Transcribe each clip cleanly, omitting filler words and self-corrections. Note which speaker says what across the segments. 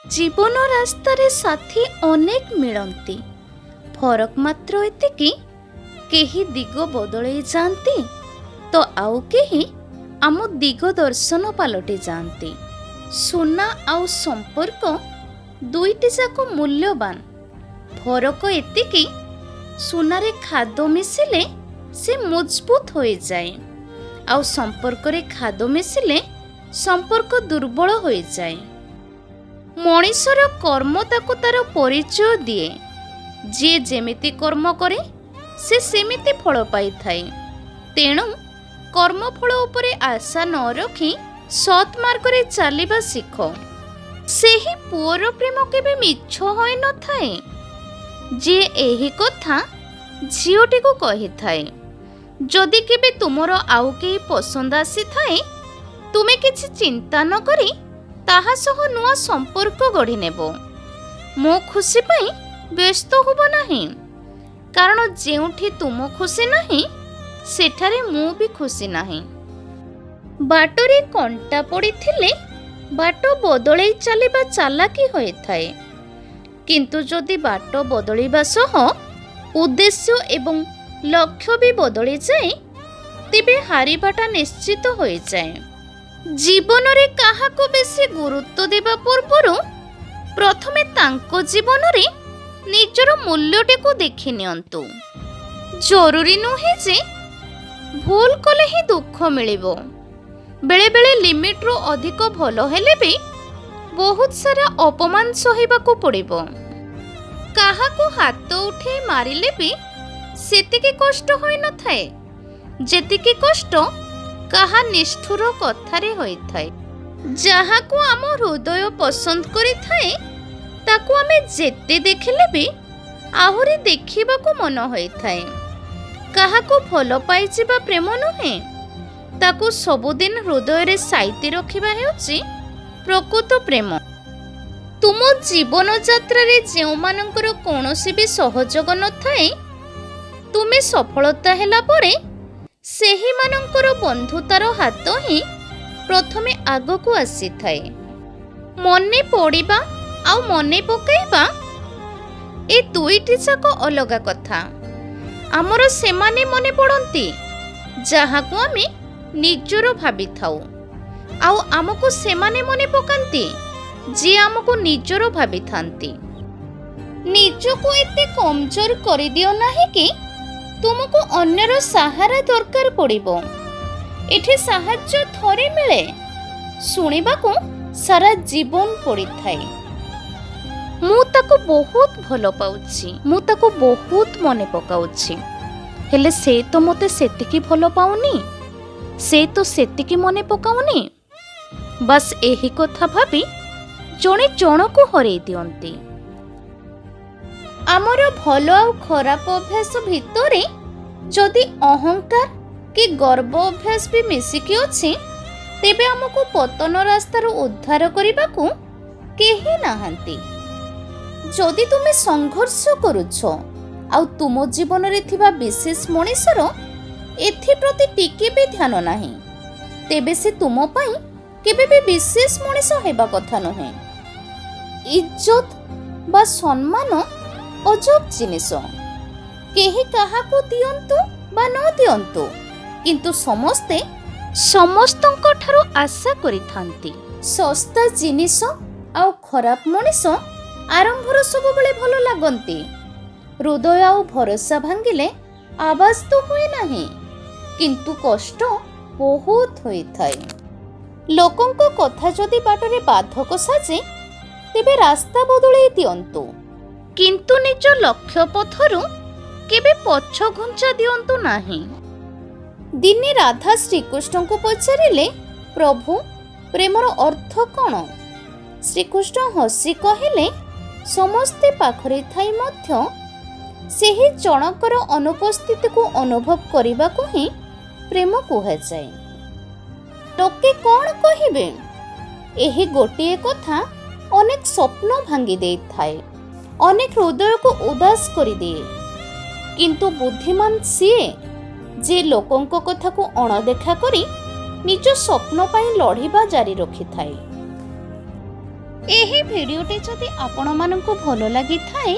Speaker 1: जीवन रास्तार साथी अनेक मिलती, फरक मात्र एतिकी केही दिग बदलई जाती तो आउ केही आम दिग दर्शन पलटि जाती। सुना आउ संपर्क दुईटी जाक मूल्यवान। फरक एतिकी सुनारे खाद मिसिले से मजबूत हो जाए, आउ संपर्क रे खाद मिसिले संपर्क दुर्बल हो जाए। मनीषर कर्म ताको तार परिचय दिए। जे जेमिति कर्म करे से सेमिति फल पाई थाए। तेणु कर्मफल उपरे आशा न रखी सत् मार्ग रे चलिबा शिख। सेही पुअर प्रेम केबे मिछ होय न थाए। जे एही कथा झियोटी को कहि थाए। जदि केबे तुमर आउ केही पसंद आसी थाए, तुमे किछि चिंता न करी ताहा सह नुआ संपर्क गढ़ी नेब। मो खुशी पाई व्यस्त होब नहीं, कारण जेउठी तुम खुशी नहीं सेठारे मु भी खुशी नहीं। बाटरे कंटा पड़ी थिले बाट बदलई चलिबा चालाकी होय थाए, किंतु जदि बाट बदलिबा सह उद्देश्य एवं लक्ष्य भी बदली जाए, तेबे हारिबाटा निश्चित होय जाए। जीवन रे काहाको बेसी गुरुत्व देबा पूर्वरु प्रथमे तांको जीवन रे निजर मूल्यटी को देखि नियंतु। जरूरी नुहे जे भूल कले ही दुख मिलिबो। बेले बेले लिमिट रो अधिक भलो हेले भी बहुत सारा अपमान सहिबा को पड़िबो। काहाको हाथ उठे मारिले भी सेतिके कष्ट होई न थाए जेतिके कष्ट काहा निष्ठुर कथारे होई थाए। जहा को आम हृदय पसंद करि थाए ताकू आमे जेते देखिले भी आहुरी देखिबा को मन होई थाए। काहा को भलो पाई जिबा प्रेम नुहे, ताकू सबुदिन हृदय रे साइती रखिबा हेउची प्रकृत प्रेम। तुम जीवन यात्रा रे जेउ मानकर कोनोसी भी सहयोग न थाए, तुमे सफलता हेला परे सेही मानकर बंधुतार हाथ ही प्रथमे आग को आसी थाए। मने पड़िबा आउ मने पकाइबा ए दुईटी जाक अलगा कथा। आमर सेमाने मने पड़ती जहाको आमे निजर भाबी थाउ, आउ आमको सेमाने मने पकांती जे आमको निजर भाबी थांती। निजको एते कमजोर करि दियो नाही कि तुमको अन्यर सहारा दरकार पड़िबो। एठी साहाय्य थरे मिले, सुनिबाको सारा जीवन पड़ी थाए। मु ताको बहुत भलो पाउछि, मु ताको बहुत मने पकाउछि, हेले से तो मते सेतिकी भलो पाउनी, से तो सेतिकी मने पकाउनी। बस एही कथा भाबी जणे जणको हरेई दियंती। आमर भलो आउ खराब अभ्यास भितरे जदि अहंकार कि गर्व अभ्यास भी मिसिकी अछि, तेबे हमको पतन रास्तार उद्धार करिबाकू केही नाहांती। जदि तुमे संघर्ष करुछ आउ तुम जीवन रे थिबा विशेष मनीषर एथि प्रति टिके भी ध्यान नाही, तेबे से तुम पई केबे भी विशेष मनीष हेबा कथा नहे। इज्जत बा सम्मान अजब जिनिस। केही काहाको दियंतु बा न दियंतु, किंतु समस्ते समस्तंक ठारो आशा करि थांती। सस्ता जिनिस आउ खराब मनीष आरंभर सब बेले भलो लागंती। हृदय आउ भरोसा भांगिले आवाज तो हुए नाही, किंतु कष्ट बहुत होई थाए। लोकंको कथा जदि बाटरे बाधक साजे, तेबे रास्ता बदलई दियंतु, किंतु निज लक्ष्य पथरु केबे पछ घुंचा दियंतु नाही। दिने राधा श्रीकृष्ण को पचारिले, प्रभु प्रेमर अर्थ कौन? श्रीकृष्ण हसी कहिले, समस्ते पाखरे थाई मध्य सेही जनकर अनुपस्थिति को अनुभव करने को ही प्रेम कहुए। लोके कौन कहिबे? एही गोटिए कथा अनेक स्वप्न भांगी दे थाए, अनेक हृदय को उदास करि दिए। किंतु बुद्धिमान सीए जे लोकंको कथा को अणदेखा करी निज स्वप्न पाई लढ़िबा जारी रखि थाए। ଏହି ଭିଡ଼ିଓଟି ଯଦି ଆପଣମାନଙ୍କୁ ଭଲ ଲାଗିଥାଏ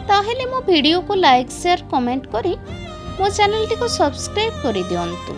Speaker 1: ତାହେଲେ ମୋ ଭିଡ଼ିଓକୁ ଲାଇକ୍ ସେୟାର କମେଣ୍ଟ କରି ମୋ ଚ୍ୟାନେଲଟିକୁ ସବସ୍କ୍ରାଇବ୍ କରିଦିଅନ୍ତୁ।